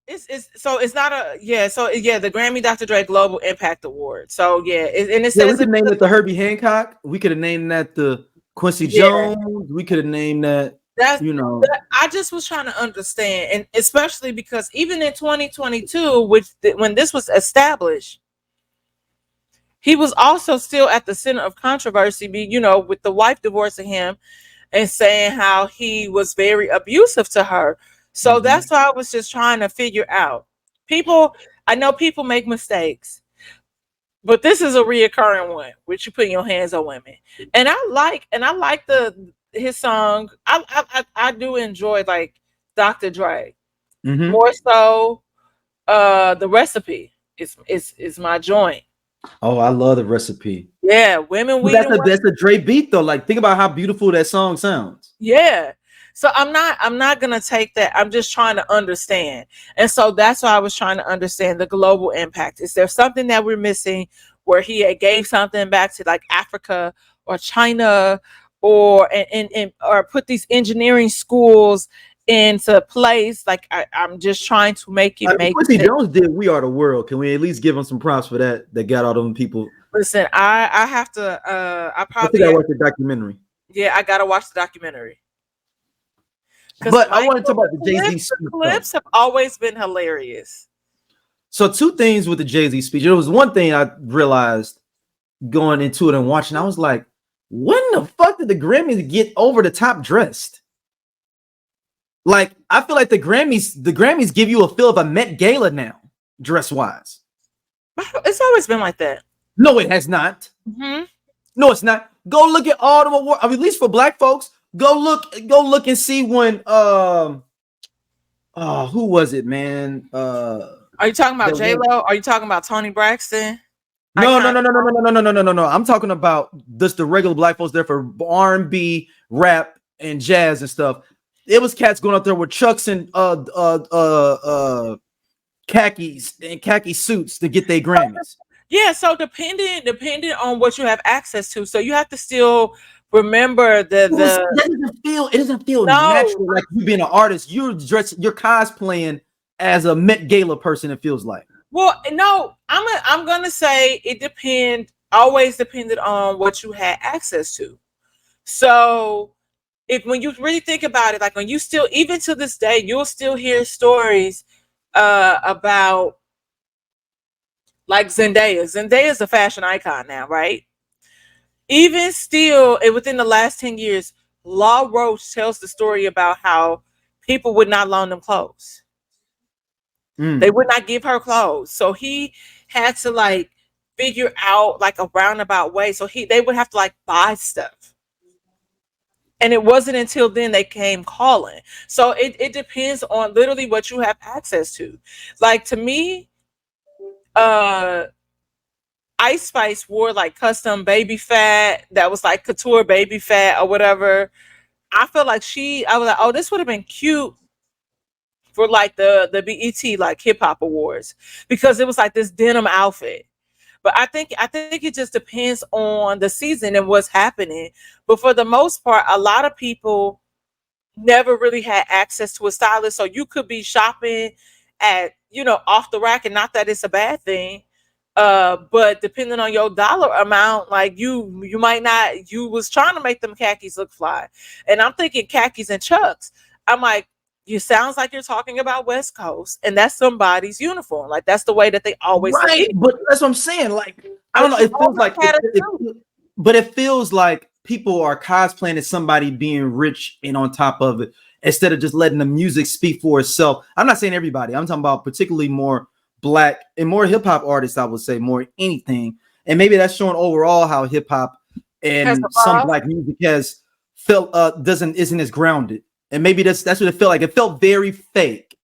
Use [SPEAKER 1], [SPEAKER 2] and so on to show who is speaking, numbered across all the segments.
[SPEAKER 1] it's not a so yeah, the Grammy Dr. Dre Global Impact Award. So yeah, and it
[SPEAKER 2] Yeah, we
[SPEAKER 1] says
[SPEAKER 2] could
[SPEAKER 1] it
[SPEAKER 2] name
[SPEAKER 1] because
[SPEAKER 2] it the Herbie Hancock. We could have named that the Quincy
[SPEAKER 1] yeah,
[SPEAKER 2] Jones. We could have named that,
[SPEAKER 1] that's
[SPEAKER 2] you know.
[SPEAKER 1] that, I just was trying to understand, and especially because even in 2022, when this was established, he was also still at the center of controversy, with the wife divorcing him and saying how he was very abusive to her. So
[SPEAKER 2] Mhm.
[SPEAKER 1] that's why I was just trying to figure out. People, I know people make mistakes, but this is a reoccurring one, which you put your hands on women. And I like the his song. I do enjoy like Dr. Dre
[SPEAKER 2] Mhm.
[SPEAKER 1] more so. The recipe is my joint.
[SPEAKER 2] Oh, I love the recipe.
[SPEAKER 1] Yeah, women,
[SPEAKER 2] But
[SPEAKER 1] weed, and
[SPEAKER 2] that's a Dre beat though. Like, think about how beautiful that song sounds.
[SPEAKER 1] yeah. So I'm not gonna take that. I'm just trying to understand. And so that's why I was trying to understand the global impact. Is there something that we're missing where he had gave something back to like Africa or China or and or put these engineering schools into place? Like I'm just trying to make
[SPEAKER 2] I
[SPEAKER 1] it
[SPEAKER 2] mean,
[SPEAKER 1] make
[SPEAKER 2] Quincy
[SPEAKER 1] sense.
[SPEAKER 2] Jones did "We Are the World." Can we at least give him some props for that? That got all them people.
[SPEAKER 1] Listen, I have to I
[SPEAKER 2] I think
[SPEAKER 1] probably
[SPEAKER 2] I watched the documentary.
[SPEAKER 1] yeah, I gotta watch the documentary. Because
[SPEAKER 2] But I want to talk
[SPEAKER 1] Michael,
[SPEAKER 2] about the Jay Z
[SPEAKER 1] the
[SPEAKER 2] speech though.
[SPEAKER 1] clips have always been hilarious.
[SPEAKER 2] So two things with the Jay Z speech. There was one thing I realized going into it and watching. I was like, when the fuck did the Grammys get over the top dressed? Like, I feel like the Grammys give you a feel of a Met Gala now, dress wise.
[SPEAKER 1] It's always been like that.
[SPEAKER 2] No, it has not.
[SPEAKER 1] Hmm.
[SPEAKER 2] No, it's not. Go look at all the awards. I mean, at least for black folks, go look and see when who was it, man?
[SPEAKER 1] Are you talking about
[SPEAKER 2] The
[SPEAKER 1] J
[SPEAKER 2] one.
[SPEAKER 1] Lo? Are you talking about Tony Braxton?
[SPEAKER 2] No, no,
[SPEAKER 1] Iconic.
[SPEAKER 2] no, no, no, no, no, no, no, no, no, no. I'm talking about just the regular black folks there for R&B, rap, and jazz and stuff. It was cats going out there with chucks and khakis and khaki suits to get their Grammys.
[SPEAKER 1] Yeah. So depending on what you have access to, so you have to still remember
[SPEAKER 2] It doesn't feel
[SPEAKER 1] no.
[SPEAKER 2] natural like you being an artist. You're cosplaying as a Met Gala person. It feels like.
[SPEAKER 1] Well, no. I'm gonna say it always depended on what you had access to. So if when you really think about it, like when you still even to this day, you'll still hear stories about like Zendaya. Zendaya's a fashion icon now, right? Even still, and within the last 10 years, Law Roach tells the story about how people would not loan them clothes. They
[SPEAKER 2] Mm.
[SPEAKER 1] would not give her clothes. So he had to like figure out like a roundabout way. So they would have to like buy stuff. And it wasn't until then they came calling. So it depends on literally what you have access to. Like to me, uh Ice Spice wore like custom baby fat that was like couture baby fat or whatever. I was like, oh, this would have been cute for like the BET like hip hop awards because it was like this denim outfit. But I think it just depends on the season and what's happening. But for the most part, a lot of people never really had access to a stylist. So you could be shopping at, off the rack, and not that it's a bad thing. But depending on your dollar amount, like you might not, you was trying to make them khakis look fly. And I'm thinking khakis and chucks. I'm like, you sounds like you're talking about West Coast, and that's somebody's uniform. Like that's the way that they always look.
[SPEAKER 2] Right, but that's what I'm saying. Like, I don't
[SPEAKER 1] But
[SPEAKER 2] know.
[SPEAKER 1] you
[SPEAKER 2] It feels
[SPEAKER 1] always
[SPEAKER 2] like
[SPEAKER 1] had a suit.
[SPEAKER 2] but it feels like people are cosplaying as somebody being rich and on top of it instead of just letting the music speak for itself. I'm not saying everybody. I'm talking about particularly more black and more hip hop artists. I would say more anything, and maybe that's showing overall how hip hop
[SPEAKER 1] Has
[SPEAKER 2] and some
[SPEAKER 1] evolved.
[SPEAKER 2] black music has felt doesn't isn't as grounded, and maybe that's what it felt like. It felt very fake.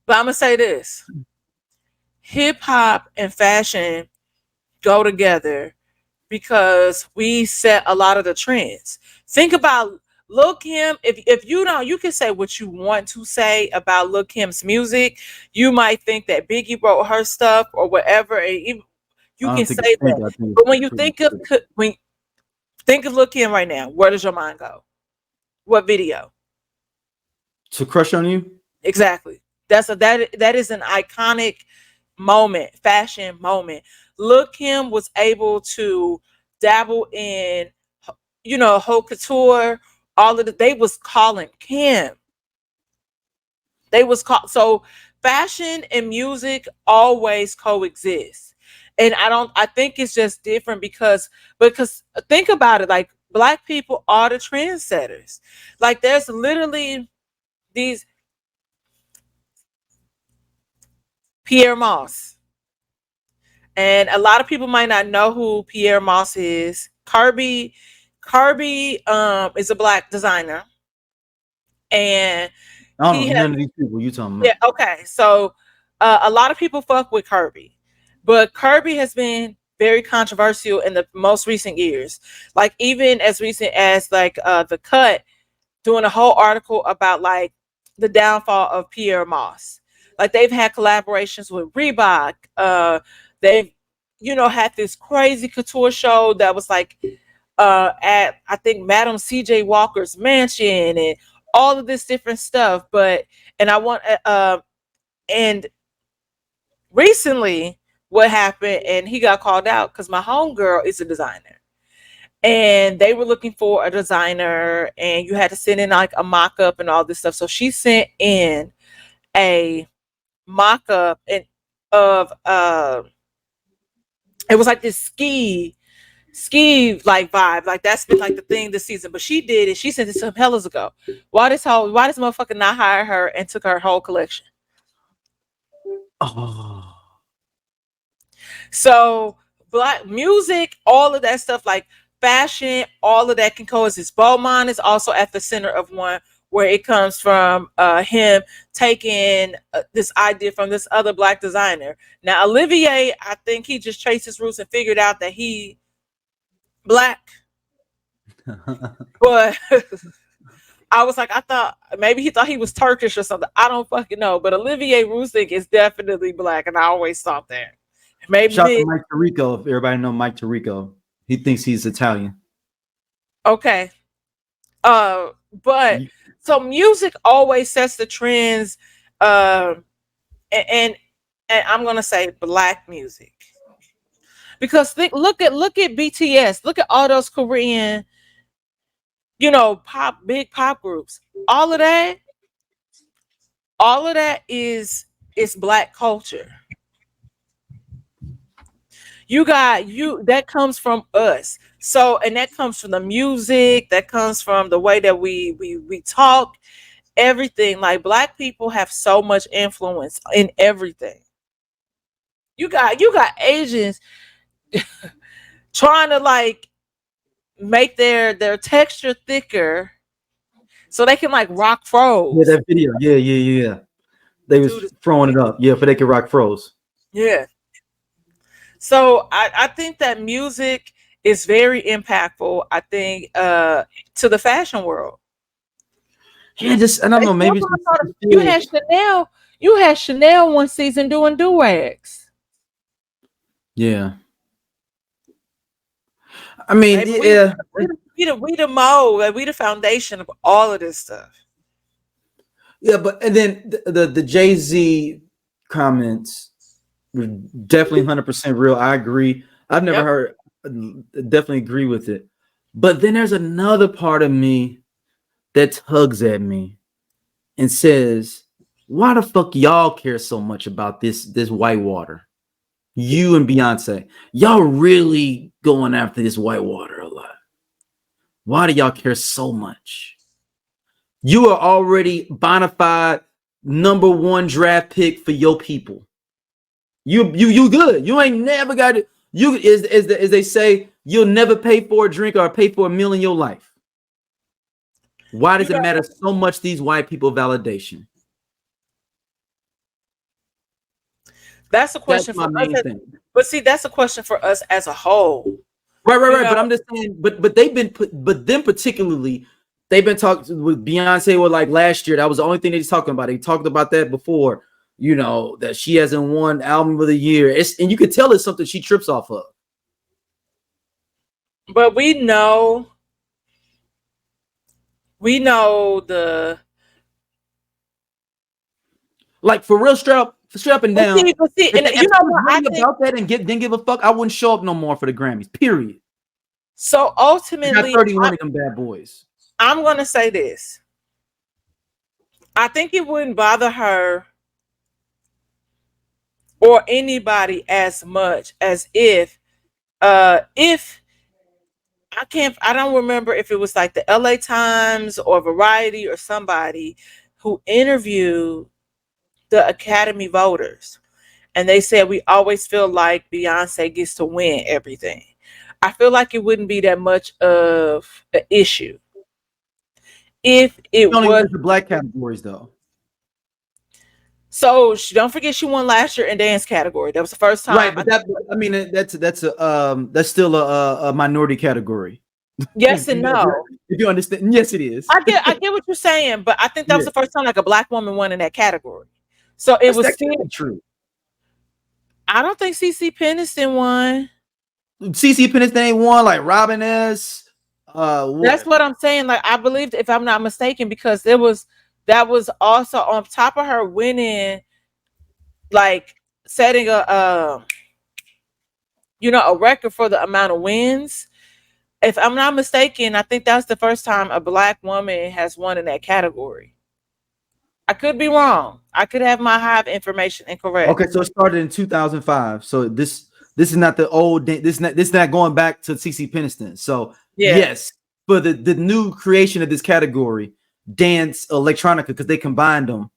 [SPEAKER 1] But I'm gonna say this: hip hop and fashion go together because we set a lot of the trends. Think about Lil Kim. If you don't, you can say what you want to say about Lil Kim's music. You might think that Biggie wrote her stuff or whatever, and you
[SPEAKER 2] I
[SPEAKER 1] can
[SPEAKER 2] don't think it's
[SPEAKER 1] say
[SPEAKER 2] fake.
[SPEAKER 1] that.
[SPEAKER 2] I think
[SPEAKER 1] But
[SPEAKER 2] it's pretty.
[SPEAKER 1] when think of Lil Kim right now, where does your mind go? What video?
[SPEAKER 2] To crush on you.
[SPEAKER 1] Exactly. That is an iconic moment, fashion moment. Look, Kim was able to dabble in, haute couture. All of the they was calling Kim. They was called so fashion and music always coexist. And I think it's just different because think about it, like black people are the trendsetters. Like there's literally these Pierre Moss. And a lot of people might not know who Pierre Moss is. Kirby is a black designer, and
[SPEAKER 2] I don't know
[SPEAKER 1] he has
[SPEAKER 2] none of these people you talking
[SPEAKER 1] yeah,
[SPEAKER 2] about.
[SPEAKER 1] okay. So a lot of people fuck with Kirby, but Kirby has been very controversial in the most recent years. Like even as recent as like the Cut doing a whole article about like the downfall of Pierre Moss. Like they've had collaborations with Reebok. They've had this crazy couture show that was like at I think Madam CJ Walker's mansion and all of this different stuff. But and I want and recently what happened and he got called out because my homegirl is a designer and they were looking for a designer and you had to send in like a mock-up and all this stuff. So she sent in a mock-up and of it was like this ski like vibe. Like that's been like the thing this season. But she did it. She sent it some hellas ago. Why this motherfucker not hire her and took her whole collection?
[SPEAKER 2] Oh,
[SPEAKER 1] So black music, all of that stuff, like fashion, all of that can coexist. Beaumont is also at the center of one where it comes from him taking this idea from this other black designer. Now Olivier, I think he just traced his roots and figured out that he black, but I was like, I thought maybe he thought he was Turkish or something. I don't fucking know. But Olivier Roussick is definitely black, and I always thought that. Maybe
[SPEAKER 2] shout out to
[SPEAKER 1] me.
[SPEAKER 2] Mike Tirico. If everybody know Mike Tirico, he thinks he's Italian.
[SPEAKER 1] Okay. But
[SPEAKER 2] You-
[SPEAKER 1] so music always sets the trends. And and I'm gonna say black music because look at BTS. Look at all those Korean, big pop groups. All of that, is black culture. You got you that comes from us. So and that comes from the music, that comes from the way that we talk, everything. Like black people have so much influence in everything. You got Asians trying to like make their texture thicker so they can like rock
[SPEAKER 2] yeah,
[SPEAKER 1] froze.
[SPEAKER 2] that video. Yeah. They
[SPEAKER 1] Dude
[SPEAKER 2] was
[SPEAKER 1] is
[SPEAKER 2] throwing it up. Yeah, for they could rock froze.
[SPEAKER 1] yeah. So I think that music is very impactful, I think, to the fashion world.
[SPEAKER 2] Yeah, just I don't
[SPEAKER 1] They
[SPEAKER 2] know.
[SPEAKER 1] still
[SPEAKER 2] Maybe
[SPEAKER 1] doing
[SPEAKER 2] it's just
[SPEAKER 1] you
[SPEAKER 2] feel.
[SPEAKER 1] had Chanel, you had Chanel one season doing do-rags.
[SPEAKER 2] Yeah, I mean,
[SPEAKER 1] Baby,
[SPEAKER 2] yeah,
[SPEAKER 1] we the mold, like, we the foundation of all of this stuff.
[SPEAKER 2] yeah. But and then the Jay-Z comments were definitely 100% real. I agree. I've never
[SPEAKER 1] Yep.
[SPEAKER 2] heard. Definitely agree with it. But then there's another part of me that tugs at me and says, "Why the fuck y'all care so much about this white water? You and Beyonce, y'all really going after this white water a lot. Why do y'all care so much? You are already bona fide #1 draft pick for your people. You good. You ain't never got it. You as they say, you'll never pay for a drink or pay for a meal in your life. Why
[SPEAKER 1] You
[SPEAKER 2] does it
[SPEAKER 1] got
[SPEAKER 2] matter so much these white people validation?
[SPEAKER 1] that's a
[SPEAKER 2] That's
[SPEAKER 1] question
[SPEAKER 2] my
[SPEAKER 1] for us
[SPEAKER 2] main thing.
[SPEAKER 1] but see, that's a question for us as a whole. You
[SPEAKER 2] Right.
[SPEAKER 1] know,
[SPEAKER 2] But I'm just saying, but they've been put, but them particularly, they've been talking with Beyonce. Or like last year, that was the only thing that he's talking about. He talked about that before. That she hasn't won album of the year. And you could tell it's something she trips off of.
[SPEAKER 1] but we know the
[SPEAKER 2] Like for real, straight up and down.
[SPEAKER 1] But see, and
[SPEAKER 2] If
[SPEAKER 1] you
[SPEAKER 2] I
[SPEAKER 1] know
[SPEAKER 2] was
[SPEAKER 1] what I
[SPEAKER 2] really
[SPEAKER 1] think.
[SPEAKER 2] about that and didn't give a fuck, I wouldn't show up no more for the Grammys. Period.
[SPEAKER 1] So
[SPEAKER 2] I got
[SPEAKER 1] ultimately,
[SPEAKER 2] 31 of them bad boys.
[SPEAKER 1] I'm gonna say this. I think it wouldn't bother her or anybody as much as if I don't remember if it was like the LA Times or Variety or somebody who interviewed the Academy voters, and they said we always feel like Beyonce gets to win everything. I feel like it wouldn't be that much of an issue if
[SPEAKER 2] She
[SPEAKER 1] it
[SPEAKER 2] only
[SPEAKER 1] was.
[SPEAKER 2] wins the black categories though.
[SPEAKER 1] So don't forget she won last year in dance category. That was the first
[SPEAKER 2] Right,
[SPEAKER 1] time.
[SPEAKER 2] but that's still a minority category.
[SPEAKER 1] Yes and no.
[SPEAKER 2] If you understand, yes, it is.
[SPEAKER 1] I get what you're saying, but I think that was
[SPEAKER 2] Yeah,
[SPEAKER 1] the first time like a black woman won in that category. So it
[SPEAKER 2] that's
[SPEAKER 1] was
[SPEAKER 2] that
[SPEAKER 1] still.
[SPEAKER 2] can't be true.
[SPEAKER 1] I don't think CC Peniston won.
[SPEAKER 2] CC Peniston ain't won like Robin S.
[SPEAKER 1] That's
[SPEAKER 2] What?
[SPEAKER 1] what I'm saying. Like I believe, if I'm not mistaken, because that was also on top of her winning, like setting a record for the amount of wins. If I'm not mistaken, I think that's the first time a black woman has won in that category. I could be wrong. I could have my hive information incorrect.
[SPEAKER 2] Okay, so it started in 2005. So this is not the old. This is not going back to CC Peniston. So
[SPEAKER 1] Yeah.
[SPEAKER 2] yes, for the new creation of this category, dance electronica, because they combined them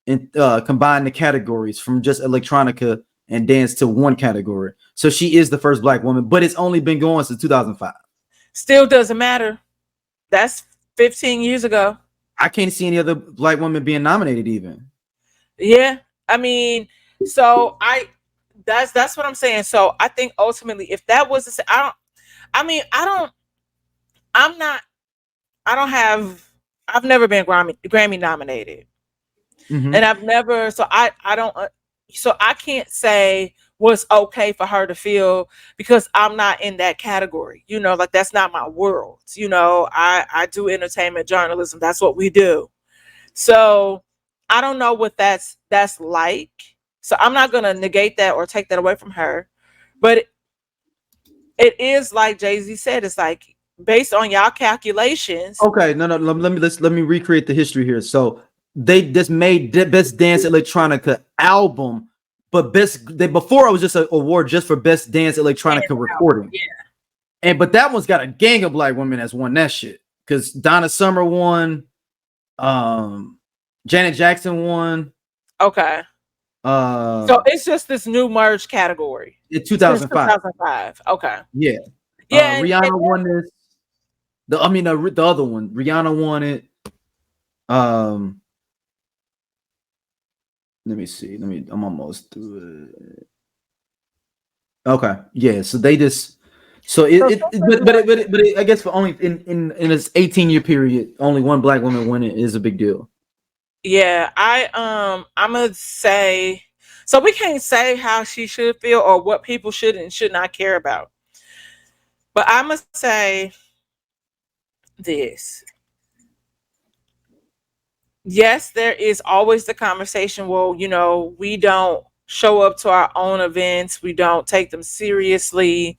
[SPEAKER 2] and combined the categories from just electronica and dance to one category. So she is the first black woman, but it's only been going since 2005.
[SPEAKER 1] Still doesn't matter. That's 15 years ago.
[SPEAKER 2] I can't see any other black women being nominated even.
[SPEAKER 1] Yeah. I mean, so that's what I'm saying. So I think ultimately if that was the, I mean, I'm not I don't have I've never been Grammy nominated.
[SPEAKER 2] Mm-hmm.
[SPEAKER 1] And I've never I don't so I can't say what's okay for her to feel because I'm not in that category. Like that's not my world. I do entertainment journalism. That's what we do. So I don't know what that's like. So I'm not gonna negate that or take that away from her. But it is like Jay-Z said, it's like based on y'all calculations.
[SPEAKER 2] Okay, no. Let me recreate the history here. So they just made the best dance electronica album, but before it was just an award just for best dance electronica recording.
[SPEAKER 1] Yeah.
[SPEAKER 2] But that one's got a gang of black women that's won that shit. Because Donna Summer won, Janet Jackson won,
[SPEAKER 1] Okay. So it's just this new merge category
[SPEAKER 2] in
[SPEAKER 1] since
[SPEAKER 2] 2005.
[SPEAKER 1] 2005. Okay.
[SPEAKER 2] Yeah.
[SPEAKER 1] Yeah,
[SPEAKER 2] Rihanna won this. The other one, Rihanna won it. Let me see. I'm almost through it. Okay. Yeah. So they just. So I guess for only in this 18-year period, only one black woman winning is a big deal.
[SPEAKER 1] yeah, I'm gonna say, so we can't say how she should feel or what people should and should not care about. But I must say this. Yes, there is always the conversation, well, we don't show up to our own events, we don't take them seriously.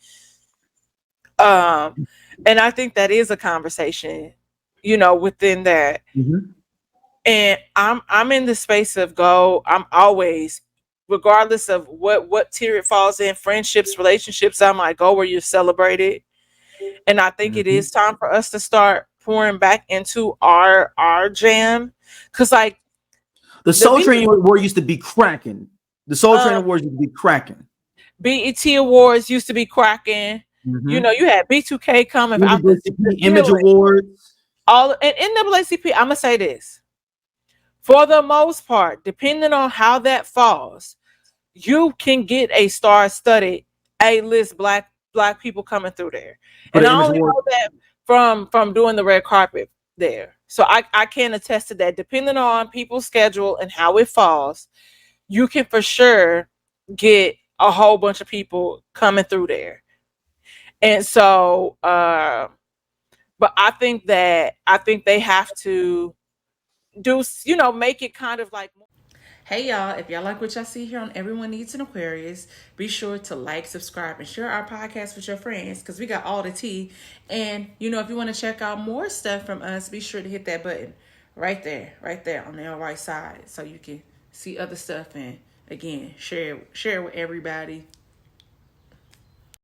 [SPEAKER 1] Um, and I think that is a conversation, within that.
[SPEAKER 2] Mm-hmm.
[SPEAKER 1] And I'm in the space of I'm always, regardless of what tier it falls in, friendships, relationships, I'm like, go where you're celebrated. And I think it
[SPEAKER 2] Mm-hmm.
[SPEAKER 1] is time for us to start pouring back into our jam. Cause like
[SPEAKER 2] The
[SPEAKER 1] the
[SPEAKER 2] Soul Train Award used to be cracking. The Soul Train Awards used to be cracking.
[SPEAKER 1] BET Awards used to be cracking.
[SPEAKER 2] Mm-hmm.
[SPEAKER 1] You had B2K coming out the
[SPEAKER 2] Image
[SPEAKER 1] ceiling.
[SPEAKER 2] Awards.
[SPEAKER 1] All and NAACP, I'm gonna say this. For the most part, depending on how that falls, you can get a star-studded A-list black people coming through there.
[SPEAKER 2] For
[SPEAKER 1] And
[SPEAKER 2] the
[SPEAKER 1] I
[SPEAKER 2] Image
[SPEAKER 1] only
[SPEAKER 2] Award.
[SPEAKER 1] know that from doing the red carpet there. So I can attest to that. Depending on people's schedule and how it falls, you can for sure get a whole bunch of people coming through there. And so but I think they have to do, make it kind of like Hey y'all, if y'all like what y'all see here on Everyone Needs an Aquarius, be sure to like, subscribe, and share our podcast with your friends because we got all the tea. And if you want to check out more stuff from us, be sure to hit that button right there on the right side so you can see other stuff and again share with everybody.